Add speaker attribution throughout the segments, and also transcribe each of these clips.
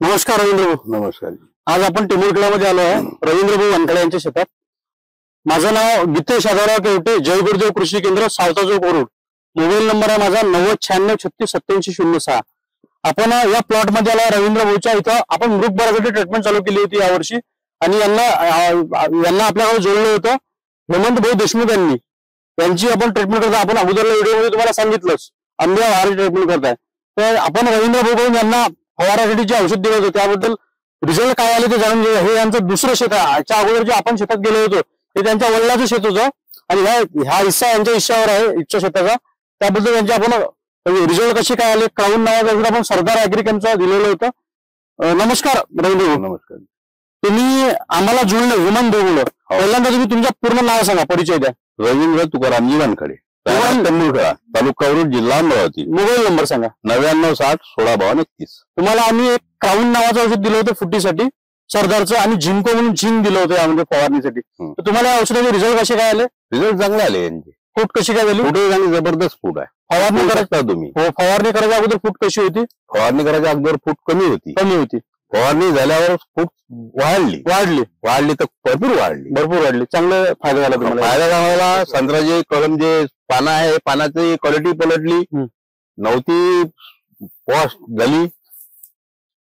Speaker 1: नमस्कार रवींद्र भाऊ.
Speaker 2: नमस्कार.
Speaker 1: आज आपण टिमुरखेड्यामध्ये आलो आहे रवींद्र भाऊ वानखेडे यांच्या शेतात. माझं नाव गीतेश आधारराव केवटे, जय गुरुदेव कृषी केंद्र, सावता चौक वरुड. मोबाईल नंबर आहे माझा 9096368706. आपण या प्लॉट मध्ये आला रवींद्र भाऊच्या इथं. आपण मृग बरासाठी ट्रीटमेंट चालू केली होती यावर्षी आणि यांना आपल्याकडे जोडलं होतं हेमंत भाऊ देशमुख यांची आपण ट्रीटमेंट करता. आपण अगोदर व्हिडिओमध्ये तुम्हाला सांगितलंच आंब्या वारी ट्रीटमेंट करताय. तर आपण रवींद्र भाऊ यांना फवारासाठी जे औषध दिलं होतं त्याबद्दल रिझल्ट काय आले ते जाणून घेऊया. हे यांचं दुसरं शेत आहे. याच्या अगोदर जे आपण शेतात गेलो होतो ते त्यांच्या वडिलांचं शेत होतं आणि ह्या हिस्सा यांच्या हिस्सावर आहे इच्छा शेताचा. त्याबद्दल त्यांचे आपण रिझल्ट कसे काय आले. क्राऊन नावाचं आपण सरदार ॲग्रिकल्चर दिलेलं होतं. नमस्कार रवींद्र भाऊ.
Speaker 2: नमस्कार.
Speaker 1: तुम्ही आम्हाला जुळलं हेमंत भाऊ. पहिल्यांदा तुम्ही तुमचं पूर्ण नाव सांगा, परिचय द्या.
Speaker 2: रवींद्र तुकारामजी वानखेडे, टिमुरखेडा, तालुका वरुड, जिल्हा अमरावती.
Speaker 1: मोबाईल नंबर सांगा.
Speaker 2: 9960165231.
Speaker 1: तुम्हाला आम्ही एक क्राऊन नावाचं औषध दिलं होतं फुटीसाठी सरदारचं आणि झिंको म्हणून झिंक दिलं होतं यामध्ये फवारणीसाठी. तर तुम्हाला या औषधाचे रिझल्ट कसे काय आले.
Speaker 2: रिझल्ट चांगले आले यांचे.
Speaker 1: फूट कशी काय झाली.
Speaker 2: फूट आणि जबरदस्त फूट आहे.
Speaker 1: फवारणी
Speaker 2: करायचा तुम्ही.
Speaker 1: हो, फवारणी करायच्या अगोदर फूट कशी होती.
Speaker 2: फवारणी करायच्या अगोदर फूट कमी होती. फवारणी झाल्यावर फूट वाढली तर भरपूर वाढली. चांगला फायदा झाला तुम्हाला. फायदा झाला. संत्र्याचे कलम जे पानं आहे पानाची क्वालिटी पलटली नव्हती, पॉस्ट झाली.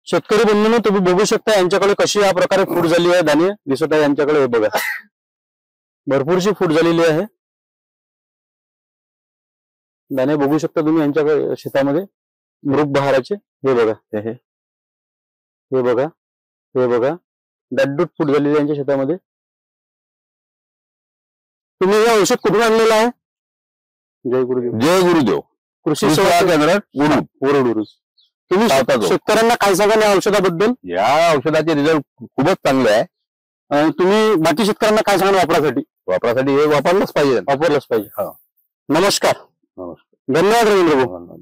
Speaker 1: शेतकरी बंधूंनो तुम्ही बघू शकता यांच्याकडे कशी या प्रकारे फूट झाली आहे. दाणे दिसत आहे यांच्याकडे. हे बघा भरपूरशी फूट झालेली आहे. दाणे बघू शकता तुम्ही यांच्याकडे शेतामध्ये मृग बहाराचे. हे बघा डड्डूट फूट झालेली यांच्या शेतामध्ये. तुम्ही हे औषध कुठून आणलेलं आहे.
Speaker 2: जय गुरुदेव
Speaker 1: कृषी सेवा केंद्र वरुड. तुम्ही शेतकऱ्यांना काय सांगाल या औषधाबद्दल.
Speaker 2: या औषधाचे रिझल्ट खूपच चांगले आहे.
Speaker 1: तुम्ही बाकी शेतकऱ्यांना काय सांगाल वापरासाठी
Speaker 2: हे वापरलंच पाहिजे.
Speaker 1: नमस्कार. धन्यवाद रवींद्र भाऊ.